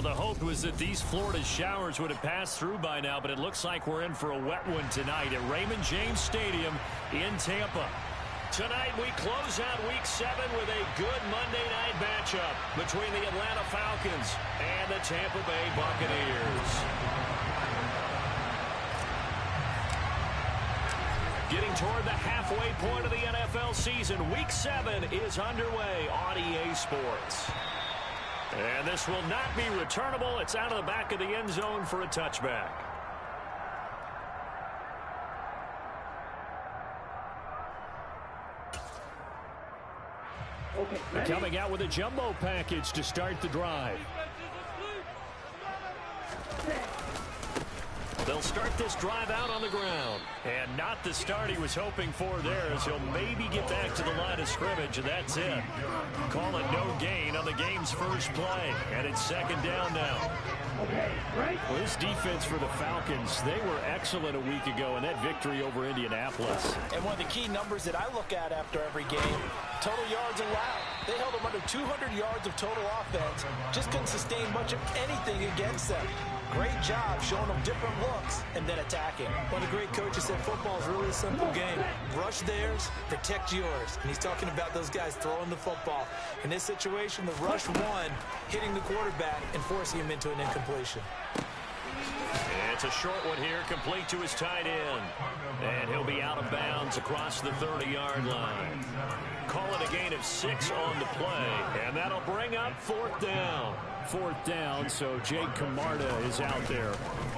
the hope was that these Florida showers would have passed through by now, but it looks like we're in for a wet one tonight at Raymond James Stadium in Tampa. Tonight we close out Week 7 with a good Monday night matchup between the Atlanta Falcons and the Tampa Bay Buccaneers. Getting toward the halfway point of the NFL season, Week 7 is underway on EA Sports. And this will not be returnable. It's out of the back of the end zone for a touchback. Okay, coming out with a jumbo package to start the drive. They'll start this drive out on the ground. And not the start he was hoping for there, as he'll maybe get back to the line of scrimmage, and that's it. Call it no gain on the game's first play. And it's second down now. Well, this defense for the Falcons, they were excellent a week ago in that victory over Indianapolis. And one of the key numbers that I look at after every game, total yards allowed. They held them under 200 yards of total offense. Just couldn't sustain much of anything against them. Great job showing them different looks and then attacking. One of the great coaches said football is really a simple game. Rush theirs, protect yours. And he's talking about those guys throwing the football. In this situation, the rush one, hitting the quarterback and forcing him into an incompletion. It's a short one here, complete to his tight end. And he'll be out of bounds across the 30-yard line. Call it a gain of 6 on the play, and that'll bring up fourth down. Fourth down, so Jake Camarda is out there.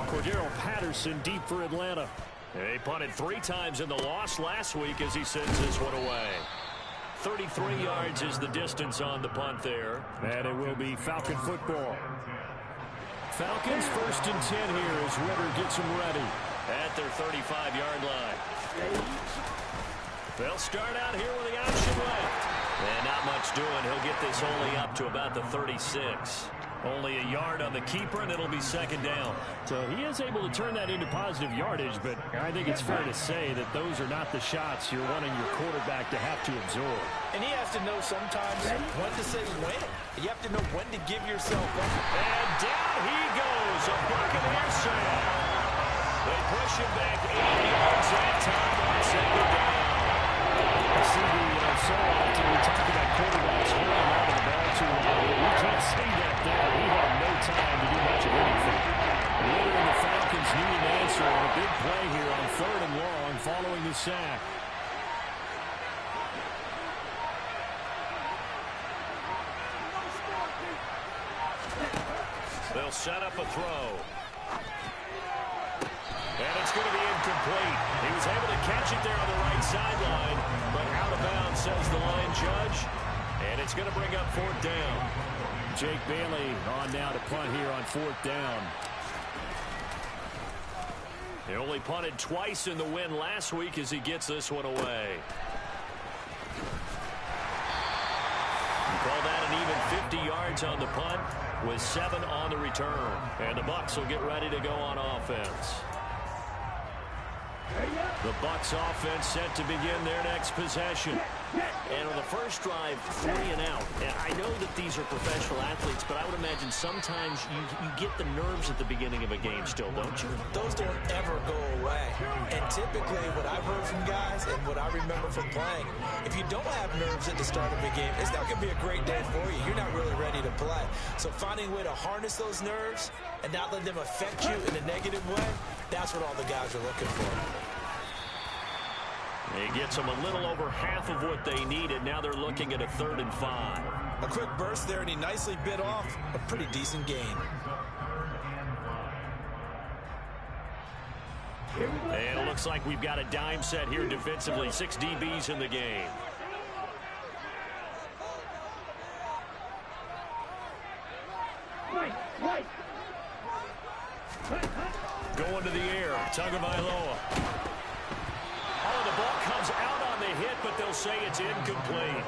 Cordero Patterson deep for Atlanta. They punted 3 times in the loss last week as he sends this one away. 33 yards is the distance on the punt there, and it will be Falcon football. Falcons 1st and 10 here as Ritter gets them ready at their 35-yard line. They'll start out here with the option left. And not much doing. He'll get this only up to about the 36. Only a yard on the keeper, and it'll be second down. So he is able to turn that into positive yardage, but I think it's fair to say that those are not the shots you're wanting your quarterback to have to absorb. And he has to know sometimes when to say when. You have to know when to give yourself up. And down he goes. A Buccaneer sack. They push him back 80 yards that time on second down. So often we talk about quarterbacks holding on to the ball too long. We can't see that there. He had no time to do much of anything. Ritter and the Falcons need an answer on a big play here on 3rd and long following the sack. They'll set up a throw. And it's going to be incomplete. He was able to catch it there on the right sideline, but out of bounds, says the line judge. And it's going to bring up 4th down. Jake Bailey on now to punt here on 4th down. He only punted twice in the win last week as he gets this one away. You call that an even 50 yards on the punt with 7 on the return. And the Bucs will get ready to go on offense. The Bucs offense set to begin their next possession. And on the first drive, 3 and out. And I know that these are professional athletes, but I would imagine sometimes you get the nerves at the beginning of a game still, don't you? Those don't ever go away. And typically what I've heard from guys and what I remember from playing, if you don't have nerves at the start of a game, it's not going to be a great day for you. You're not really ready to play. So finding a way to harness those nerves and not let them affect you in a negative way, that's what all the guys are looking for. He gets them a little over half of what they needed. Now they're looking at a 3rd and 5. A quick burst there, and he nicely bit off a pretty decent gain. And it looks like we've got a dime set here defensively. 6 DBs in the game. Going to the air. Tagovailoa. Oh, the ball comes out on the hit, but they'll say it's incomplete.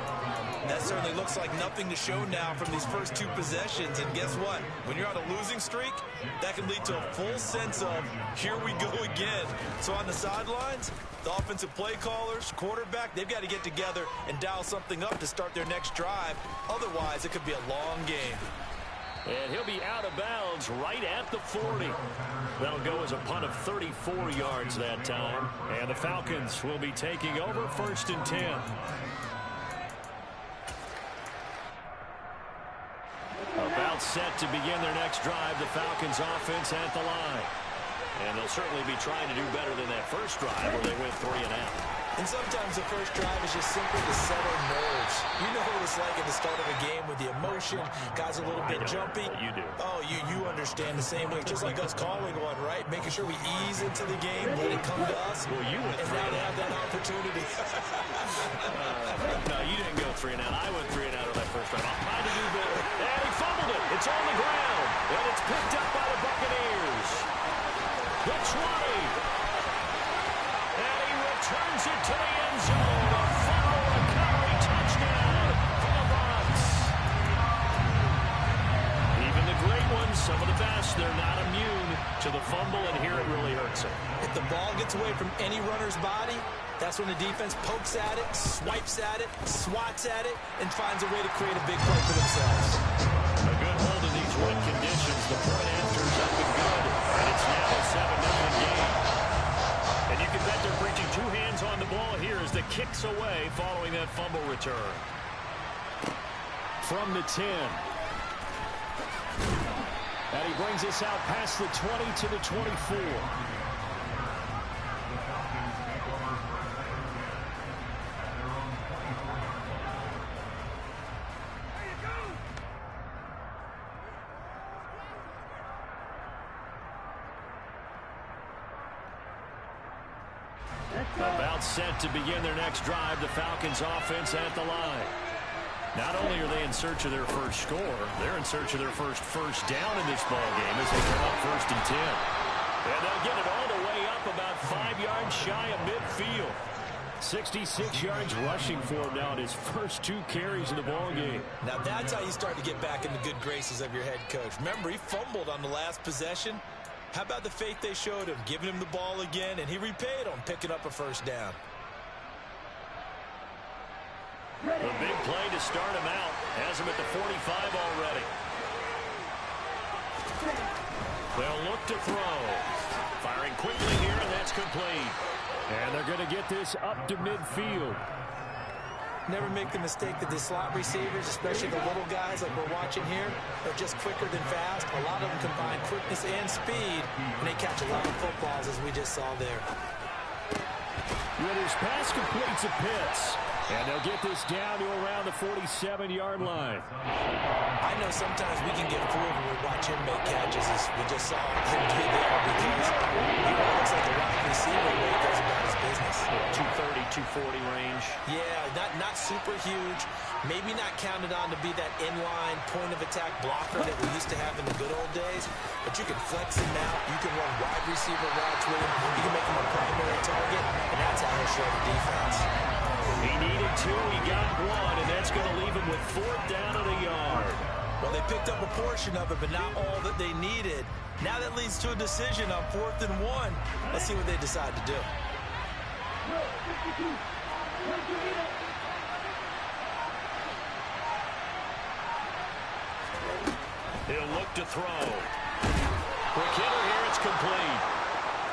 That certainly looks like nothing to show now from these first 2 possessions. And guess what? When you're on a losing streak, that can lead to a full sense of, here we go again. So on the sidelines, the offensive play callers, quarterback, they've got to get together and dial something up to start their next drive. Otherwise, it could be a long game. And he'll be out of bounds right at the 40. That'll go as a punt of 34 yards that time. And the Falcons will be taking over 1st and 10. About set to begin their next drive, the Falcons offense at the line. And they'll certainly be trying to do better than that first drive where they went 3 and out. And sometimes the first drive is just simply to settle nerves. You know what it's like at the start of a game with the emotion. Guys a little bit jumpy. You do. Oh, you understand the same way. Just like us calling one, right? Making sure we ease into the game, let it come to us. Well, you went and 3 now and they out. have that opportunity. No, you didn't go 3 and out. I went 3 and out on that first drive. I'm trying to do better. And he fumbled it. It's on the ground. And it's picked up by the Buccaneers. The 20. And he returns it to the end zone. A fumble recovery touchdown for the Bucs. Even the great ones, some of the best, they're not immune to the fumble, and here it really hurts them. If the ball gets away from any runner's body, that's when the defense pokes at it, swipes at it, swats at it, and finds a way to create a big play for themselves. A good hold in these wet conditions. The point after's up and good, and it's now a 7-0 game. And you can bet they're bringing 2 hands on the ball here as the kick's away following that fumble return. From the 10. And he brings us out past the 20 to the 24. About set to begin their next drive, the Falcons offense at the line. Not only are they in search of their first score, they're in search of their first down in this ball game as they come up 1st and 10. And they'll get it all the way up about 5 yards shy of midfield. 66 yards rushing for him now in his first 2 carries in the ball game. Now that's how you start to get back in the good graces of your head coach. Remember, he fumbled on the last possession. How about the faith they showed him, giving him the ball again, and he repaid them, picking up a first down. A big play to start him out. Has him at the 45 already. They'll look to throw. Firing quickly here, and that's complete. And they're going to get this up to midfield. Never make the mistake that the slot receivers, especially the little guys like we're watching here, are just quicker than fast. A lot of them combine quickness and speed, and they catch a lot of footballs, as we just saw there. With his pass complete to Pitts. And they'll get this down to around the 47-yard line. I know sometimes we can get fooled when we watch him make catches, as we just saw him do there, because he looks like a wide receiver when he goes about his business. 230, 240 range. Yeah, not super huge. Maybe not counted on to be that inline point-of-attack blocker that we used to have in the good old days. But you can flex him out. You can run wide receiver routes with him. You can make him a primary target, and that's how he'll show the defense. He needed 2, he got 1, and that's going to leave him with 4th down at a yard. Well, they picked up a portion of it, but not all that they needed. Now that leads to a decision on 4th and 1. Let's see what they decide to do. He'll look to throw. Quick hitter here, it's complete.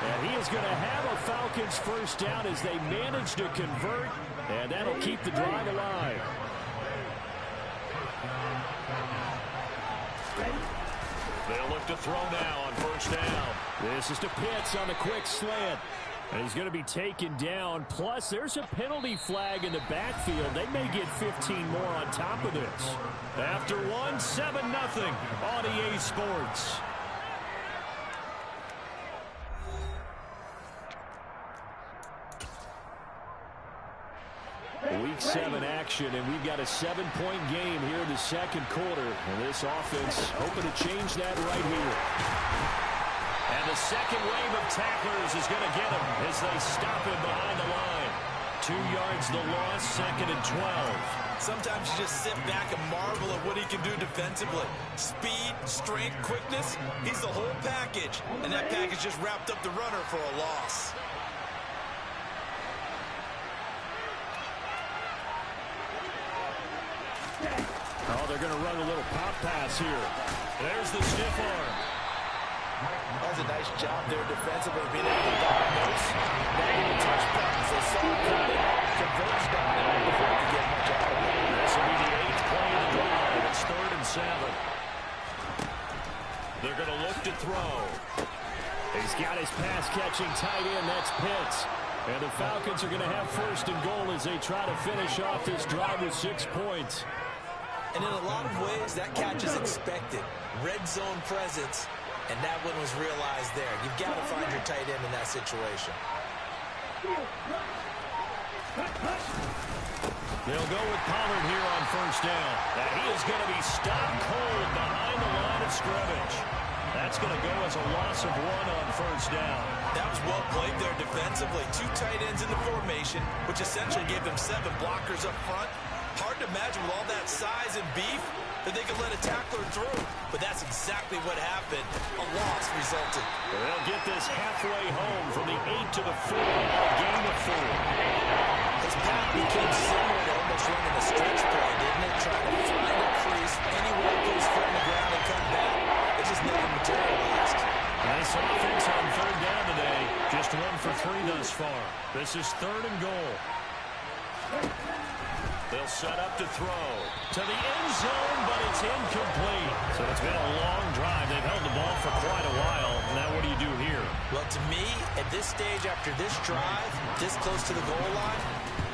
And he is going to have a Falcons first down as they manage to convert, and that'll keep the drive alive. They'll look to throw now on first down. This is to Pitts on the quick slant. And he's going to be taken down. Plus, there's a penalty flag in the backfield. They may get 15 more on top of this. After 1, 7-0 on EA Sports. Week 7 action, and we've got a 7-point game here in the second quarter. And this offense hoping to change that right here. And the second wave of tacklers is going to get him as they stop him behind the line. 2 yards the loss, 2nd and 12. Sometimes you just sit back and marvel at what he can do defensively. Speed, strength, quickness, he's the whole package. And that package just wrapped up the runner for a loss. Oh, they're going to run a little pop pass here. There's the stiff arm. That's a nice job there defensively, being able to diagnose negative touch points. They saw it coming, converged on it before they could get much out of it. This will be the 8th play of the drive. It's 3rd and 7. They're going to look to throw. He's got his pass-catching tight end. That's Pitts. And the Falcons are going to have 1st and goal as they try to finish off this drive with 6 points. And in a lot of ways, that catch is expected. Red zone presence. And that one was realized there. You've got to find your tight end in that situation. They'll go with Pollard here on 1st down. And he is going to be stopped cold behind the line of scrimmage. That's going to go as a loss of 1 on 1st down. That was well played there defensively. 2 tight ends in the formation, which essentially gave them 7 blockers up front. Hard to imagine with all that size and beef that they could let a tackler through. But that's exactly what happened. A loss resulted. They'll get this halfway home from the 8 to the 4 on a gain of 4. This pass became similar to almost running a stretch play, didn't it? Trying to find a crease anywhere, put his foot on the ground and come back. It just never materialized. Nice offense on 3rd down today. Just 1 for 3 thus far. This is 3rd and goal. They'll set up to throw to the end zone, but it's incomplete. So it's been a long drive. They've held the ball for quite a while. Now what do you do here? Well, to me, at this stage after this drive, this close to the goal line,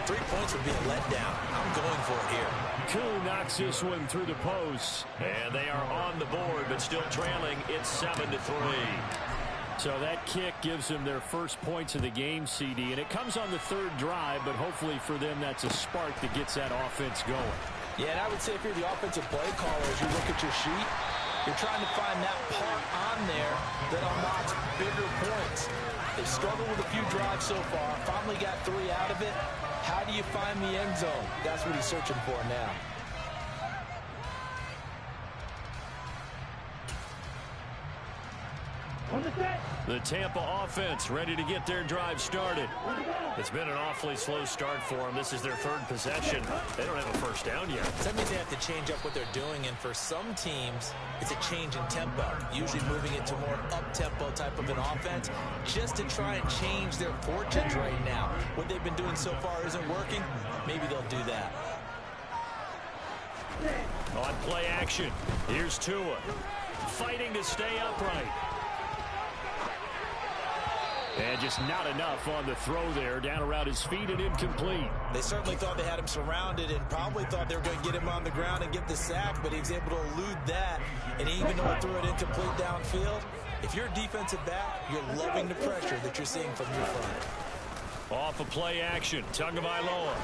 3 points would be a letdown. I'm going for it here. Koo knocks this one through the post. And they are on the board, but still trailing. It's 7-3. So that kick gives them their first points of the game, CD. And it comes on the 3rd drive, but hopefully for them that's a spark that gets that offense going. Yeah, and I would say if you're the offensive play caller, as you look at your sheet, you're trying to find that part on there that unlocks bigger points. They've struggled with a few drives so far. Finally got 3 out of it. How do you find the end zone? That's what he's searching for now. The Tampa offense ready to get their drive started. It's been an awfully slow start for them. This is their 3rd possession. They don't have a 1st down yet. That means they have to change up what they're doing, and for some teams, it's a change in tempo, usually moving it to more up-tempo type of an offense, just to try and change their fortunes right now. What they've been doing so far isn't working. Maybe they'll do that. On play action, here's Tua, fighting to stay upright. And just not enough on the throw there, down around his feet and incomplete. They certainly thought they had him surrounded and probably thought they were going to get him on the ground and get the sack, but he was able to elude that, and even though he threw it incomplete downfield, if you're a defensive back, you're loving the pressure that you're seeing from your front. Off of play action, Tagovailoa.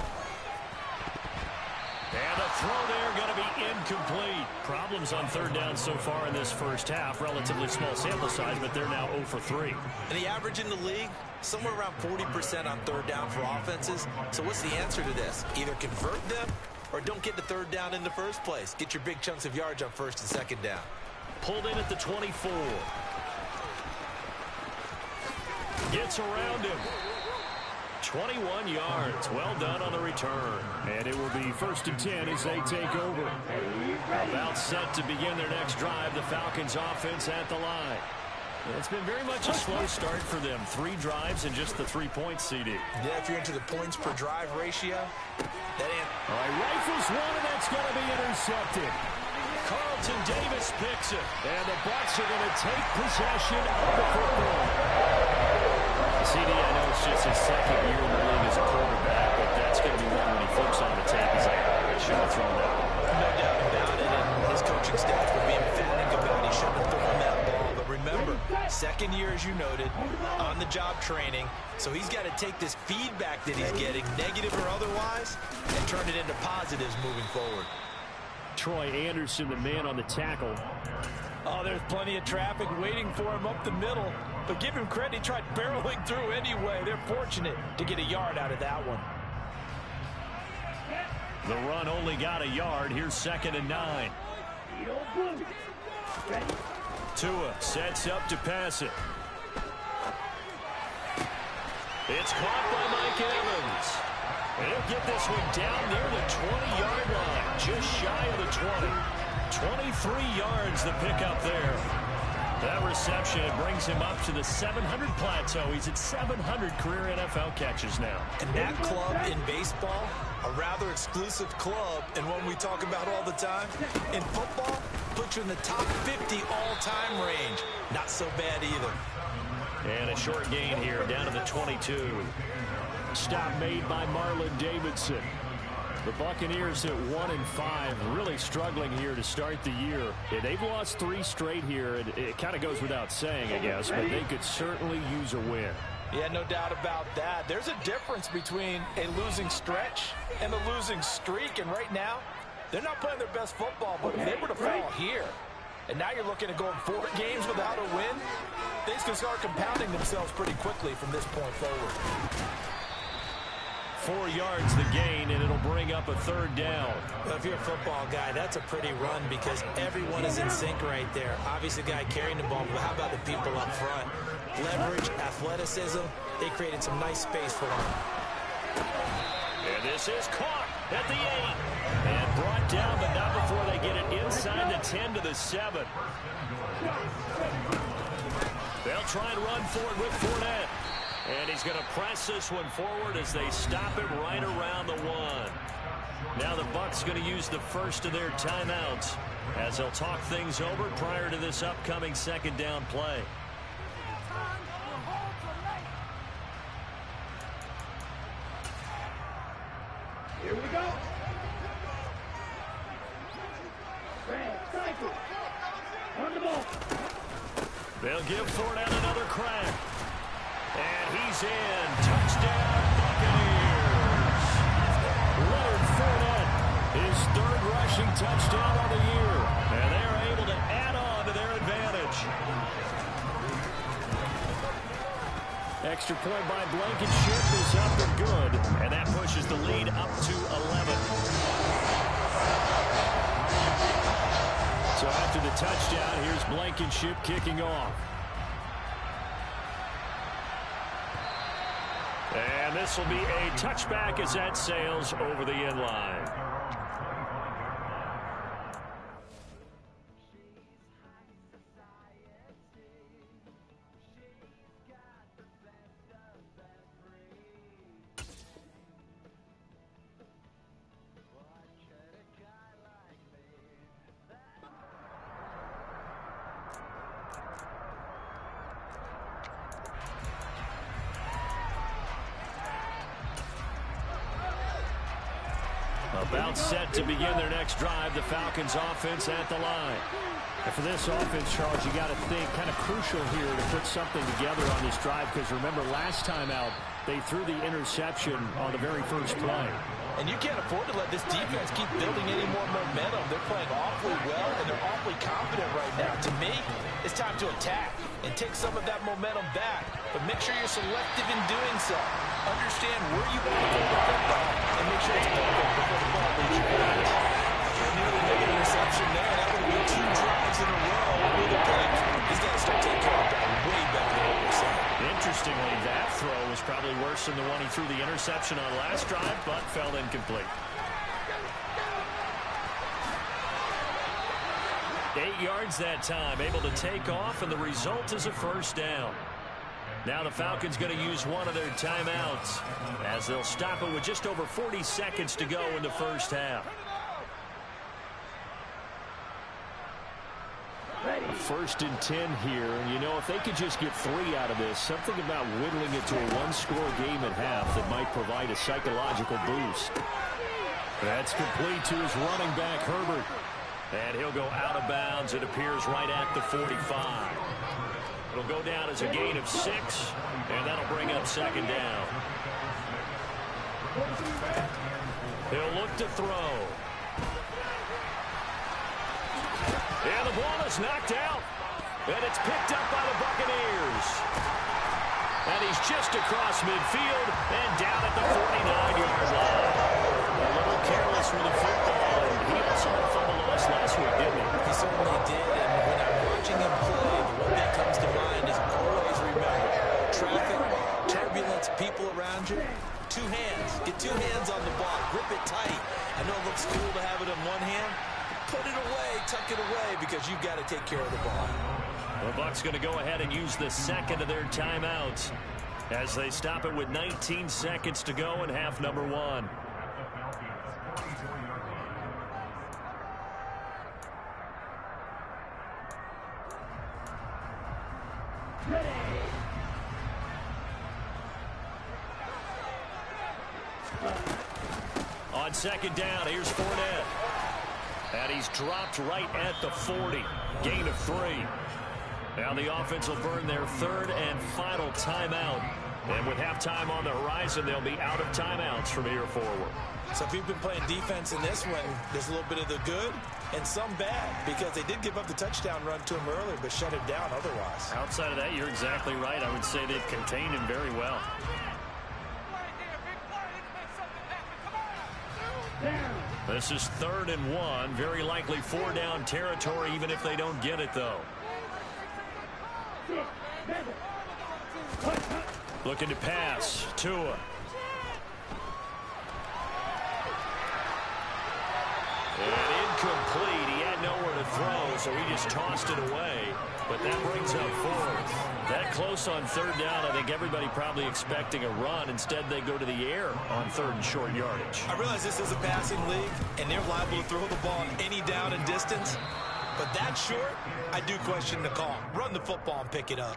And the throw there going to be incomplete. Problems on 3rd down so far in this first half. Relatively small sample size, but they're now 0 for 3. And the average in the league, somewhere around 40% on 3rd down for offenses. So what's the answer to this? Either convert them or don't get the 3rd down in the first place. Get your big chunks of yards on 1st and 2nd down. Pulled in at the 24. Gets around him. 21 yards. Well done on the return. And it will be 1st and 10 as they take over. About set to begin their next drive. The Falcons offense at the line. It's been very much a slow start for them. 3 drives and just the 3 points, CD. Yeah, if you're into the points per drive ratio, that ain't... All right, rifles one, and that's going to be intercepted. Carlton Davis picks it. And the Bucs are going to take possession of the football. CD, I know it's just his 2nd year in the league as a quarterback, but that's going to be one when he flips on the tape. He's like, I should have thrown that one. No doubt about it, and his coaching staff will be emphatic about he shouldn't have thrown that ball. But remember, 2nd year, as you noted, on-the-job training, so he's got to take this feedback that he's getting, negative or otherwise, and turn it into positives moving forward. Troy Anderson, the man on the tackle. Oh, there's plenty of traffic waiting for him up the middle. But give him credit, he tried barreling through anyway. They're fortunate to get a yard out of that one. The run only got a yard. Here's 2nd and 9. Tua sets up to pass it. It's caught by Mike Evans. And he'll get this one down near the 20-yard line, just shy of the 20. 23 yards the pickup there. That reception brings him up to the 700 plateau. He's at 700 career NFL catches now. And that club in baseball, a rather exclusive club, and one we talk about all the time. In football, puts you in the top 50 all-time range. Not so bad either. And a short gain here, down to the 22. Stop made by Marlon Davidson. The Buccaneers at 1-5, really struggling here to start the year. They've lost 3 straight here. It kind of goes without saying, I guess, but they could certainly use a win. Yeah, no doubt about that. There's a difference between a losing stretch and a losing streak, and right now, they're not playing their best football, but if they were to fall here, and now you're looking at going 4 games without a win, things can start compounding themselves pretty quickly from this point forward. 4 yards the gain, and it'll bring up a 3rd down. Well, if you're a football guy, that's a pretty run because everyone is in sync right there. Obviously, the guy carrying the ball, but how about the people up front? Leverage, athleticism, they created some nice space for him. And this is caught at the 8. And brought down, but not before they get it inside the 10 to the 7. They'll try and run forward with Fournette. And he's going to press this one forward as they stop it right around the 1. Now the Bucs going to use the first of their timeouts as they'll talk things over prior to this upcoming 2nd down play. Here we go. On the ball. They'll give Fournette another crack. And he's in. Touchdown, Buccaneers. Leonard Fournette, his 3rd rushing touchdown of the year. And they are able to add on to their advantage. Extra point by Blankenship is up and good. And that pushes the lead up to 11. So after the touchdown, here's Blankenship kicking off. And this will be a touchback as that sails over the end line. About set to begin their next drive, the Falcons offense at the line. And for this offense, Charles, you got to think kind of crucial here to put something together on this drive because remember last time out, they threw the interception on the very first play. And you can't afford to let this defense keep building any more momentum. They're playing awfully well, and they're awfully confident right now. To me, it's time to attack and take some of that momentum back. But make sure you're selective in doing so. Understand where you want to go with the football and make sure it's perfect before the ball leaves your hands. They nearly make an interception there. That would be 2 drives in a row with a pick. He's got to start taking care of that way better than what we're saying. Interestingly, that throw was probably worse than the one he threw the interception on last drive, but fell incomplete. 8 yards that time, able to take off, and the result is a 1st down. Now the Falcons going to use one of their timeouts as they'll stop it with just over 40 seconds to go in the 1st half. 1st and 10 here, and you know if they could just get 3 out of this, something about whittling it to a 1-score game at half that might provide a psychological boost. That's complete to his running back Herbert, and he'll go out of bounds. It appears right at the 45. It'll go down as a gain of 6, and that'll bring up 2nd down. He'll look to throw. And the ball is knocked out. And it's picked up by the Buccaneers. And he's just across midfield and down at the 49-yard line. A little careless with the football. And he also had a fumble loss last week, didn't he? He certainly did. And when I'm watching him play, the one that comes to mind is always remember traffic, turbulence, people around you. 2 hands. Get 2 hands on the ball. Grip it tight. I know it looks cool to have it in one hand. put it away, tuck it away, because you've got to take care of the ball. The Bucs going to go ahead and use the second of their timeouts as they stop it with 19 seconds to go in half number 1. On second down, here's Fournette. And he's dropped right at the 40. Gain of 3. Now the offense will burn their third and final timeout. And with halftime on the horizon, they'll be out of timeouts from here forward. So if you've been playing defense in this one, there's a little bit of the good and some bad, because they did give up the touchdown run to him earlier, but shut him down otherwise. Outside of that, you're exactly right. I would say they've contained him very well. This is 3rd and 1. Very likely 4-down territory, even if they don't get it, though. Looking to pass. Tua. And incomplete. He had nowhere to throw, so he just tossed it away. But that brings up 4th. That close on 3rd down, I think everybody probably expecting a run. Instead, they go to the air on 3rd and short yardage. I realize this is a passing league, and they're liable to throw the ball on any down and distance. But that short, I do question the call. Run the football and pick it up.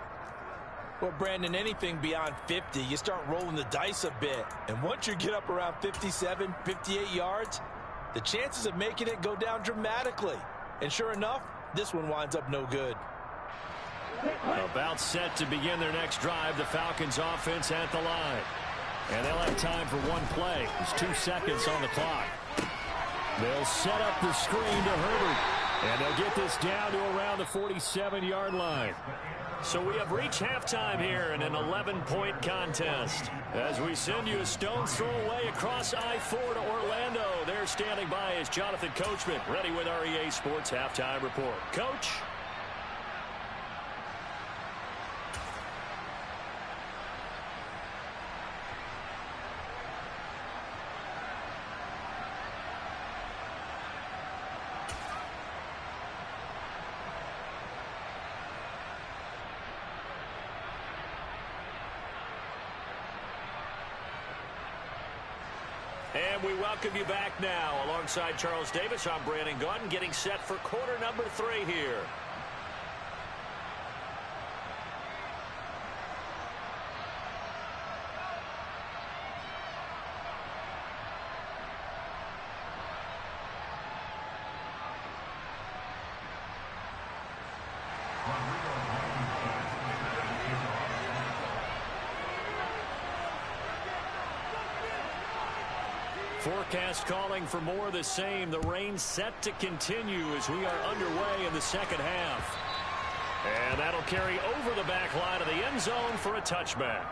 Well, Brandon, anything beyond 50, you start rolling the dice a bit. And once you get up around 57, 58 yards, the chances of making it go down dramatically. And sure enough, this one winds up no good. About set to begin their next drive, the Falcons offense at the line. And they'll have time for one play. There's 2 seconds on the clock. They'll set up the screen to Herbert. And they'll get this down to around the 47-yard line. So we have reached halftime here in an 11-point contest. As we send you a stone's throw away across I-4 to Orlando. There standing by is Jonathan Coachman, ready with our EA Sports Halftime Report. Coach? And we welcome you back now. Alongside Charles Davis, I'm Brandon Gaudin, getting set for quarter number 3 here. Forecast calling for more of the same. The rain set to continue as we are underway in the second half. And that'll carry over the back line of the end zone for a touchback.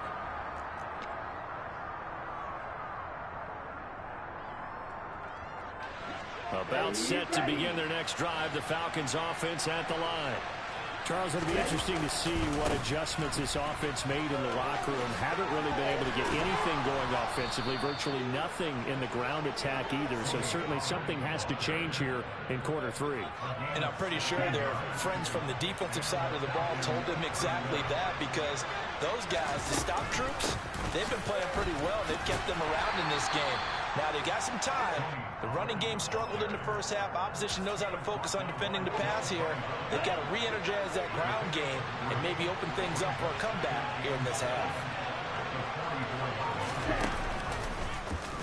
About set to begin their next drive. The Falcons offense at the line. Charles, it'll be interesting to see what adjustments this offense made in the locker room. Haven't really been able to get anything going offensively. Virtually nothing in the ground attack either. So certainly something has to change here in quarter 3. And I'm pretty sure their friends from the defensive side of the ball told them exactly that, because those guys, the stop troops, they've been playing pretty well. They've kept them around in this game. Now they got some time. The running game struggled in the first half. Opposition knows how to focus on defending the pass here. They've got to re-energize that ground game and maybe open things up for a comeback here in this half.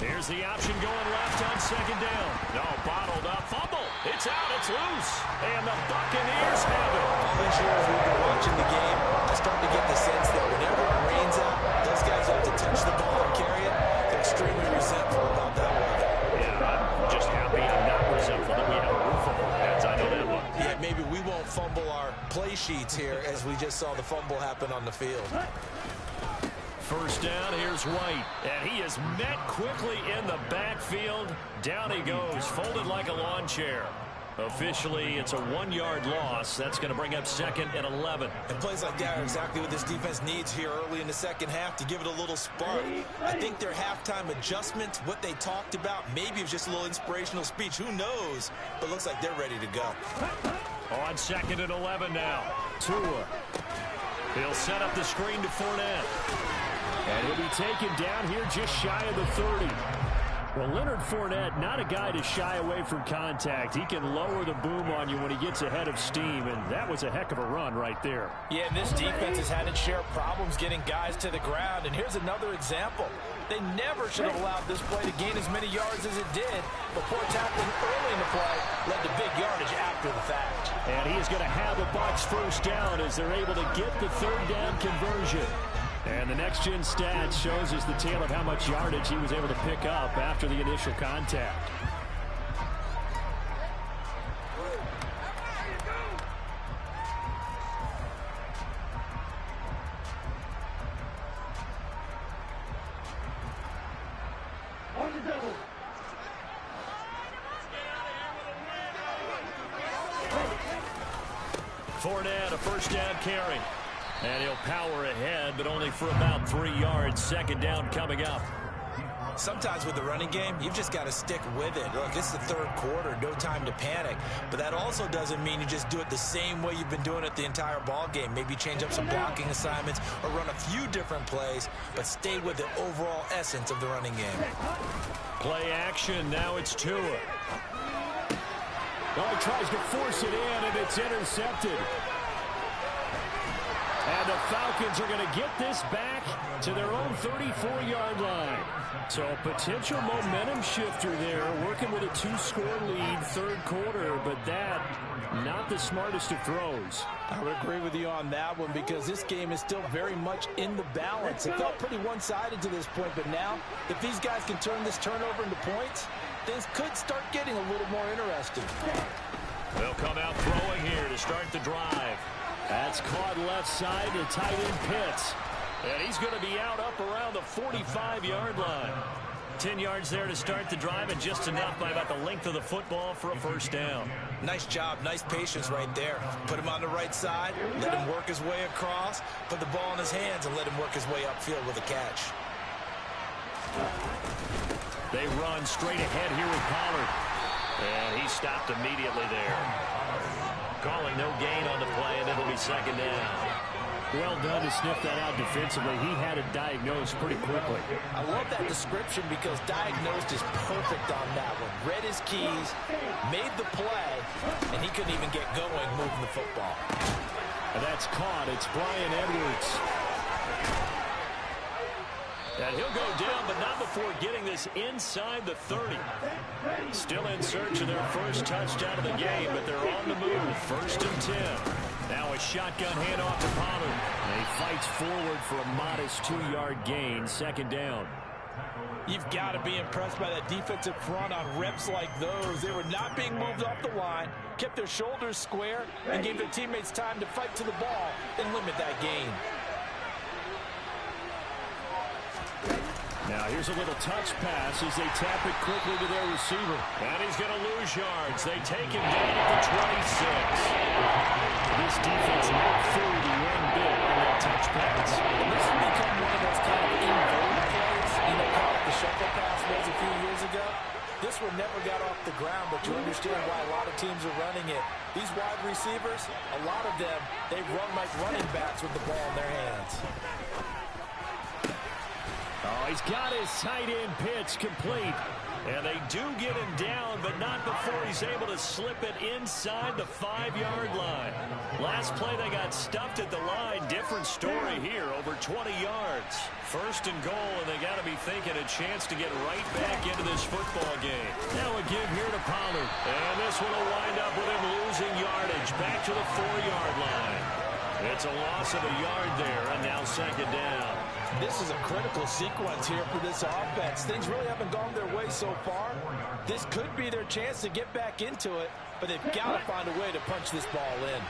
Here's the option going left on second down. No, bottled up. Fumble. It's out. It's loose. And the Buccaneers have it. All these years we've been watching the game, I start to get the sense that whenever it rains out, those guys have to touch the ball and carry it. They're extremely resentful about that weather. Yeah, I'm just happy I'm not resentful that we have a roof over our heads. I know that one. Yeah, maybe we won't fumble our play sheets here as we just saw the fumble happen on the field. First down, here's White. And he is met quickly in the backfield. Down he goes, folded like a lawn chair. Officially, it's a 1-yard loss. That's going to bring up 2nd and 11. And plays like that are exactly what this defense needs here early in the second half to give it a little spark. I think their halftime adjustments, what they talked about, maybe it was just a little inspirational speech. Who knows? But looks like they're ready to go. On 2nd and 11 now. Tua. He'll set up the screen to Fournette. And he'll be taken down here just shy of the 30. Well, Leonard Fournette, not a guy to shy away from contact. He can lower the boom on you when he gets ahead of steam, and that was a heck of a run right there. Yeah, and this defense has had its share of problems getting guys to the ground, and here's another example. They never should have allowed this play to gain as many yards as it did. But poor tackling early in the play led to big yardage after the fact. And he is going to have the Bucs first down as they're able to get the 3rd down conversion. And the next-gen stat shows us the tale of how much yardage he was able to pick up after the initial contact. Fournette, a 1st down carry. And he'll power ahead, but only for about 3 yards. 2nd down coming up. Sometimes with the running game, you've just got to stick with it. Look, it's the 3rd quarter, no time to panic. But that also doesn't mean you just do it the same way you've been doing it the entire ball game. Maybe change up some blocking assignments or run a few different plays, but stay with the overall essence of the running game. Play action. Now it's Tua. Oh, he tries to force it in, and it's intercepted. And the Falcons are going to get this back to their own 34-yard line. So a potential momentum shifter there, working with a 2-score lead 3rd quarter, but that, not the smartest of throws. I would agree with you on that one because this game is still very much in the balance. It felt pretty one-sided to this point, but now, if these guys can turn this turnover into points, things could start getting a little more interesting. They'll come out throwing here to start the drive. That's caught left side to tight end Pitts. And he's going to be out up around the 45-yard line. 10 yards there to start the drive, and just enough by about the length of the football for a 1st down. Nice job, nice patience right there. Put him on the right side, let him work his way across, put the ball in his hands, and let him work his way upfield with a catch. They run straight ahead here with Pollard. And he stopped immediately there. Calling no gain on the play, and it'll be 2nd down. Well done to sniff that out defensively. He had it diagnosed pretty quickly. I love that description because diagnosed is perfect on that one. Read his keys, made the play, and he couldn't even get going moving the football. And that's caught. It's Brian Edwards. And he'll go down, but not before getting this inside the 30. Still in search of their first touchdown of the game, but they're on the move. 1st and 10. Now a shotgun handoff to Pollard. And he fights forward for a modest 2-yard gain. 2nd down. You've got to be impressed by that defensive front on reps like those. They were not being moved off the line, kept their shoulders square, and gave their teammates time to fight to the ball and limit that gain. Now here's a little touch pass as they tap it quickly to their receiver. And he's going to lose yards. They take him down at the 26. This defense not fooled the run bit on that touch pass. This has become one of those kind of in-vogue plays. You know how the shuffle pass was a few years ago? This one never got off the ground, but you understand why a lot of teams are running it. These wide receivers, a lot of them, they run like running backs with the ball in their hands. Oh, he's got his tight end pitch complete. And they do get him down, but not before he's able to slip it inside the 5-yard line. Last play, they got stuffed at the line. Different story here, over 20 yards. 1st and goal, and they got to be thinking a chance to get right back into this football game. Now a give here to Pollard. And this one will wind up with him losing yardage back to the 4-yard line. It's a loss of a yard there, and now 2nd down. This is a critical sequence here for this offense. Things really haven't gone their way so far. This could be their chance to get back into it, but they've got to find a way to punch this ball in.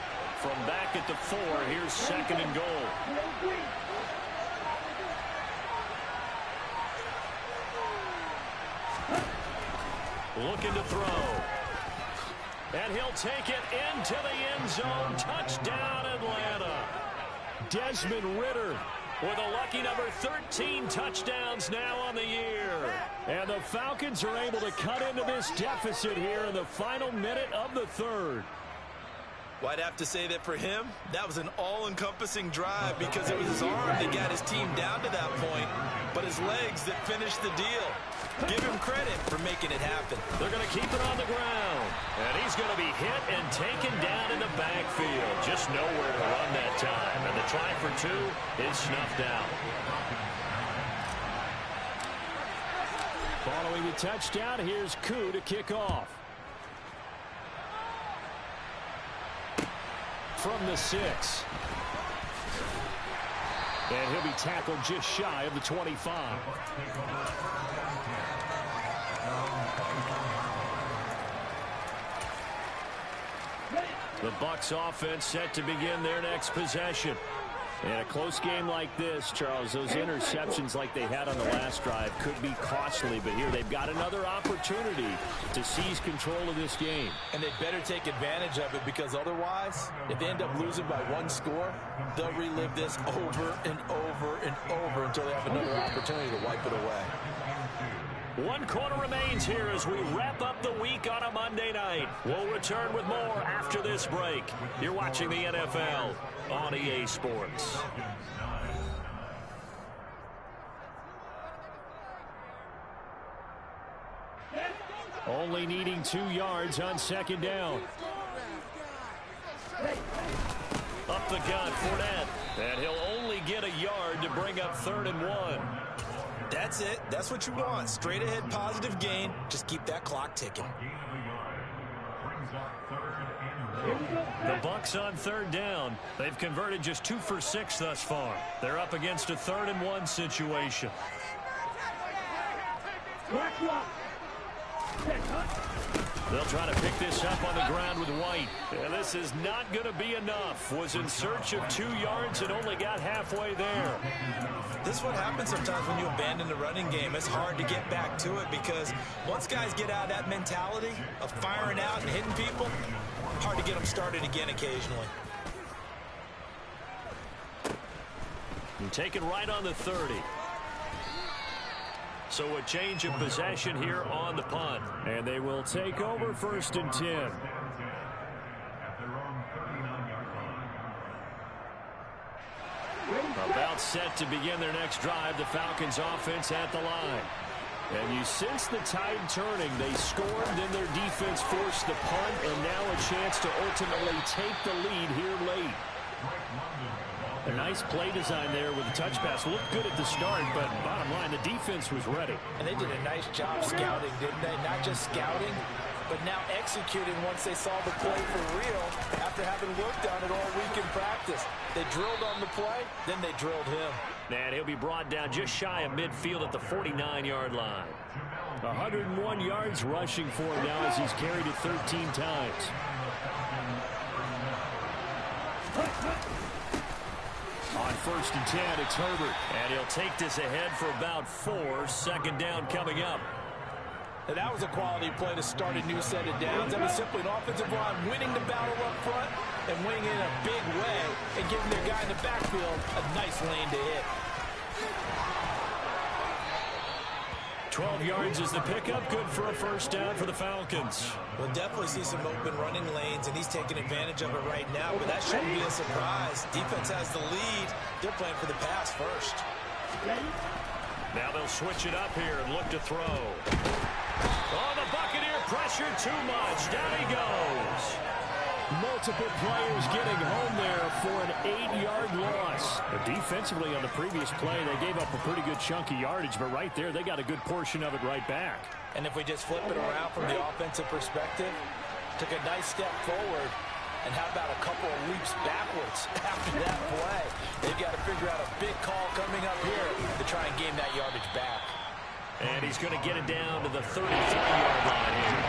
From back at the 4, here's 2nd and goal. Looking to throw. And he'll take it into the end zone. Touchdown, Atlanta. Desmond Ridder with a lucky number 13 touchdowns now on the year. And the Falcons are able to cut into this deficit here in the final minute of the third. Well, I'd have to say that for him, that was an all-encompassing drive because it was his arm that got his team down to that point, but his legs that finished the deal. Give him credit for making it happen. They're going to keep it on the ground. And he's going to be hit and taken down in the backfield. Just nowhere to run that time. And the try for two is snuffed out. Following the touchdown, here's Koo to kick off. From the 6. And he'll be tackled just shy of the 25. The Bucs offense set to begin their next possession. In a close game like this, Charles, those interceptions like they had on the last drive could be costly, but here they've got another opportunity to seize control of this game. And they better take advantage of it because otherwise, if they end up losing by one score, they'll relive this over and over and over until they have another opportunity to wipe it away. 1 quarter remains here as we wrap up the week on a Monday night. We'll return with more after this break. You're watching the NFL on EA Sports. Only needing 2 yards on second down. Up the gut, Fournette. And he'll only get a yard to bring up 3rd and 1. That's it. That's what you want. Straight ahead positive gain. Just keep that clock ticking. The Bucs on 3rd down. They've converted just 2 for 6 thus far. They're up against a 3rd and 1 situation. They'll try to pick this up on the ground with White. And this is not going to be enough. Was in search of 2 yards and only got halfway there. This is what happens sometimes when you abandon the running game. It's hard to get back to it because once guys get out of that mentality of firing out and hitting people, hard to get them started again occasionally. And take it right on the 30. So a change of possession here on the punt. And they will take over 1st and 10. About set to begin their next drive, the Falcons offense at the line. And you sense the tide turning. They scored, then their defense forced the punt, and now a chance to ultimately take the lead here late. A nice play design there with the touch pass. Looked good at the start, but bottom line, the defense was ready. And they did a nice job scouting, didn't they? Not just scouting, but now executing once they saw the play for real after having worked on it all week in practice. They drilled on the play, then they drilled him. And he'll be brought down just shy of midfield at the 49-yard line. 101 yards rushing for him now as he's carried it 13 times. On 1st and 10, it's Herbert. And he'll take this ahead for about 4. 2nd down coming up. And that was a quality play to start a new set of downs. That was simply an offensive line winning the battle up front and winning in a big way and giving their guy in the backfield a nice lane to hit. 12 yards is the pickup. Good for a 1st down for the Falcons. We'll definitely see some open running lanes, and he's taking advantage of it right now, but that shouldn't be a surprise. Defense has the lead. They're playing for the pass first. Now they'll switch it up here and look to throw. Oh, the Buccaneer pressure too much. Down he goes. Multiple players getting home there for an 8-yard loss. But defensively on the previous play, they gave up a pretty good chunk of yardage, but right there, they got a good portion of it right back. And if we just flip it around from the offensive perspective, took a nice step forward, and how about a couple of leaps backwards after that play? They've got to figure out a big call coming up here to try and gain that yardage back. And he's going to get it down to the 33-yard line here.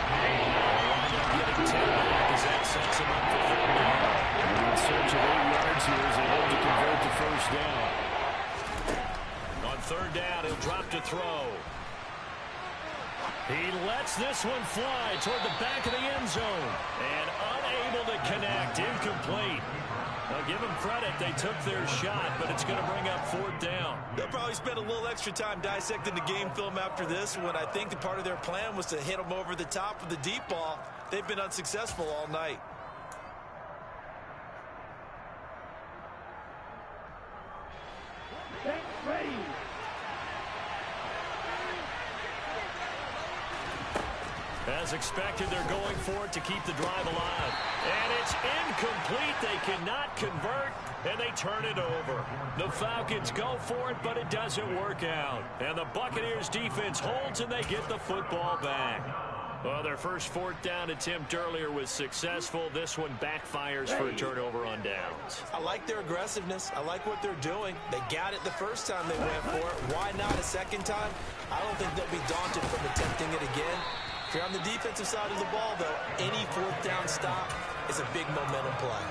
Getting 10 back as that sets him up for 3rd down. In search of 8 yards here as they hope to convert the 1st down. On 3rd down, he'll drop to throw. He lets this one fly toward the back of the end zone. And unable to connect. Incomplete. I'll give them credit. They took their shot, but it's going to bring up 4th down. They'll probably spend a little extra time dissecting the game film after this one. I think the part of their plan was to hit them over the top with the deep ball. They've been unsuccessful all night. Ready. As expected, they're going for it to keep the drive alive. And it's incomplete. They cannot convert, and they turn it over. The Falcons go for it, but it doesn't work out. And the Buccaneers defense holds, and they get the football back. Well, their first 4th down attempt earlier was successful. This one backfires for a turnover on downs. I like their aggressiveness. I like what they're doing. They got it the first time they went for it. Why not a second time? I don't think they'll be daunted from attempting it again. If you're on the defensive side of the ball, though, any 4th down stop is a big momentum play.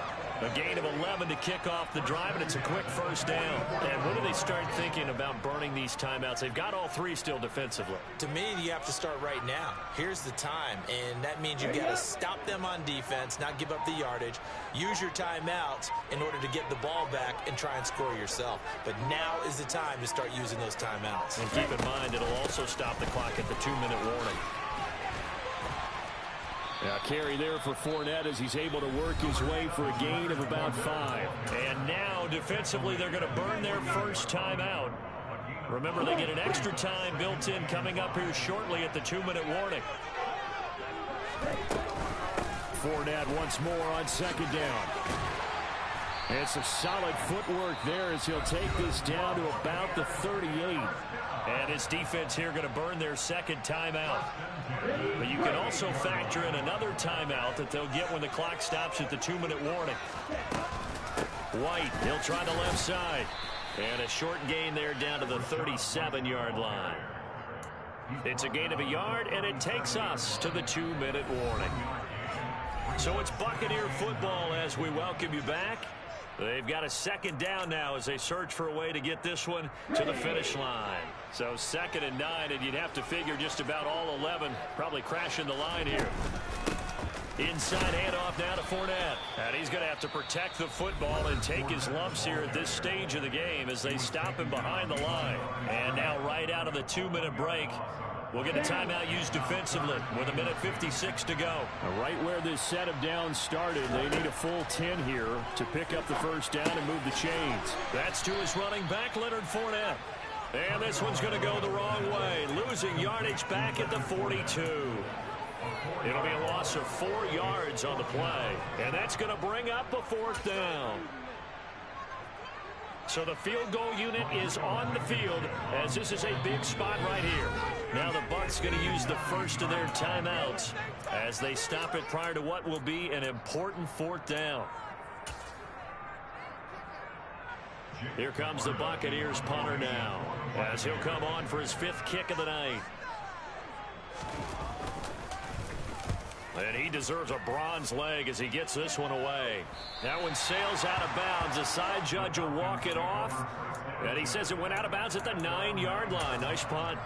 A gain of 11 to kick off the drive, and it's a quick first down. And when do they start thinking about burning these timeouts? They've got all 3 still defensively. To me, you have to start right now. Here's the time, and that means you got to stop them on defense, not give up the yardage. Use your timeouts in order to get the ball back and try and score yourself. But now is the time to start using those timeouts. And keep in mind, it'll also stop the clock at the 2-minute warning. Now carry there for Fournette as he's able to work his way for a gain of about 5. And now defensively they're going to burn their first timeout. Remember, they get an extra time built in coming up here shortly at the 2-minute warning. Fournette once more on 2nd down. And some solid footwork there as he'll take this down to about the 38. And his defense here going to burn their 2nd timeout. But you can also factor in another timeout that they'll get when the clock stops at the 2-minute warning. White, he'll try the left side. And a short gain there down to the 37-yard line. It's a gain of a yard, and it takes us to the 2-minute warning. So it's Buccaneer football as we welcome you back. They've got a 2nd down now as they search for a way to get this one to the finish line. So 2nd and 9, and you'd have to figure just about all 11 probably crashing the line here. Inside handoff now to Fournette. And he's going to have to protect the football and take his lumps here at this stage of the game as they stop him behind the line. And now right out of the 2-minute break, we'll get a timeout used defensively with 1:56 to go. Right where this set of downs started, they need a full 10 here to pick up the first down and move the chains. That's to his running back, Leonard Fournette. And this one's going to go the wrong way, losing yardage back at the 42. It'll be a loss of 4 yards on the play, and that's going to bring up a 4th down. So the field goal unit is on the field as this is a big spot right here. Now the Bucs going to use the first of their timeouts as they stop it prior to what will be an important 4th down. Here comes the Buccaneers punter now as he'll come on for his 5th kick of the night. And he deserves a bronze leg as he gets this one away. That one sails out of bounds. The side judge will walk it off. And he says it went out of bounds at the 9-yard line. Nice punt.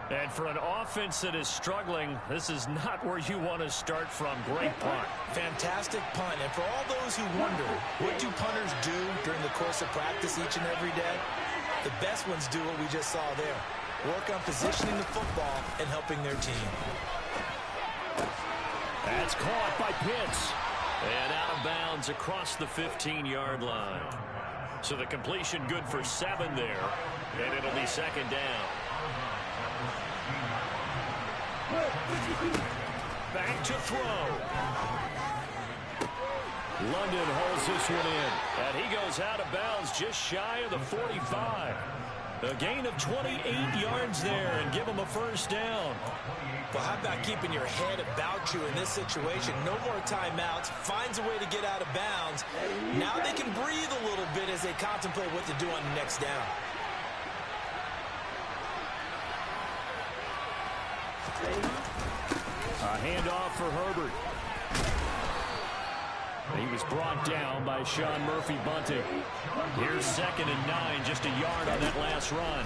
And for an offense that is struggling, this is not where you want to start from. Great punt. Fantastic punt. And for all those who wonder, what do punters do during the course of practice each and every day? The best ones do what we just saw there. Work on positioning the football and helping their team. That's caught by Pitts. And out of bounds across the 15-yard line. So the completion good for 7 there. And it'll be 2nd down. Back to throw. London holds this one in. And he goes out of bounds just shy of the 45. A gain of 28 yards there and give him a first down. Well, how about keeping your head about you in this situation? No more timeouts. Finds a way to get out of bounds. Now they can breathe a little bit as they contemplate what to do on the next down. A handoff for Herbert. He was brought down by Sean Murphy-Bunting. Here's 2nd and 9, just a yard on that last run.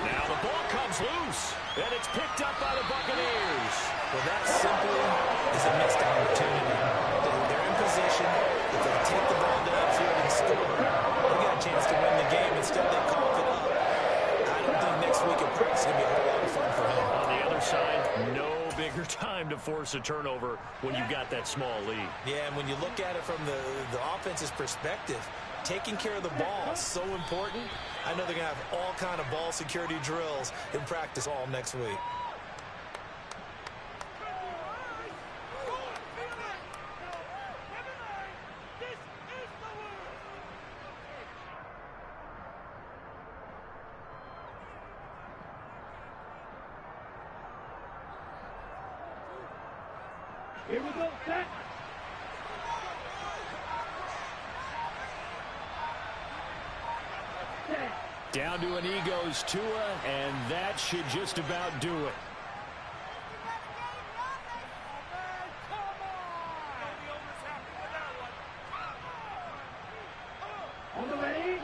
Now the ball comes loose, and it's picked up by the Buccaneers. Well, that simply is a missed opportunity. They're in position. If they take the ball downfield and score, they got a chance to win the game. Instead, they cough it up. I don't think next week in practice is going to be a whole lot of fun for him. On the other side, no bigger time to force a turnover when you've got that small lead. Yeah, and when you look at it from the offense's perspective, taking care of the ball is so important. I know they're going to have all kind of ball security drills in practice all next week. Here we go, set. Down to an E goes Tua, and that should just about do it. On the ready.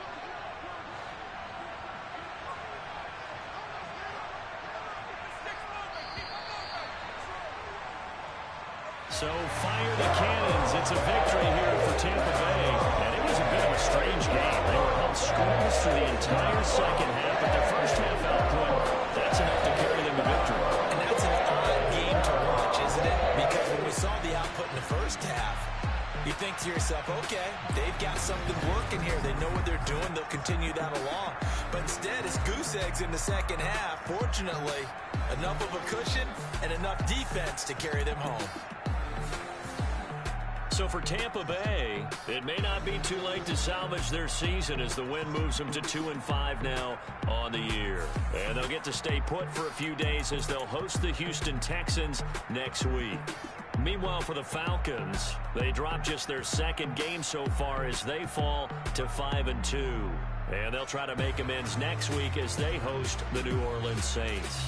So fire the cannons. It's a victory here for Tampa Bay. And it was a bit of a strange game. They were held scoreless through the entire second half, but their first half output, that's enough to carry them to victory. And that's an odd game to watch, isn't it? Because when we saw the output in the first half, you think to yourself, okay, they've got something working here. They know what they're doing. They'll continue that along. But instead, it's goose eggs in the second half. Fortunately, enough of a cushion and enough defense to carry them home. So for Tampa Bay, it may not be too late to salvage their season as the win moves them to 2-5 now on the year. And they'll get to stay put for a few days as they'll host the Houston Texans next week. Meanwhile, for the Falcons, they dropped just their second game so far as they fall to 5-2. And they'll try to make amends next week as they host the New Orleans Saints.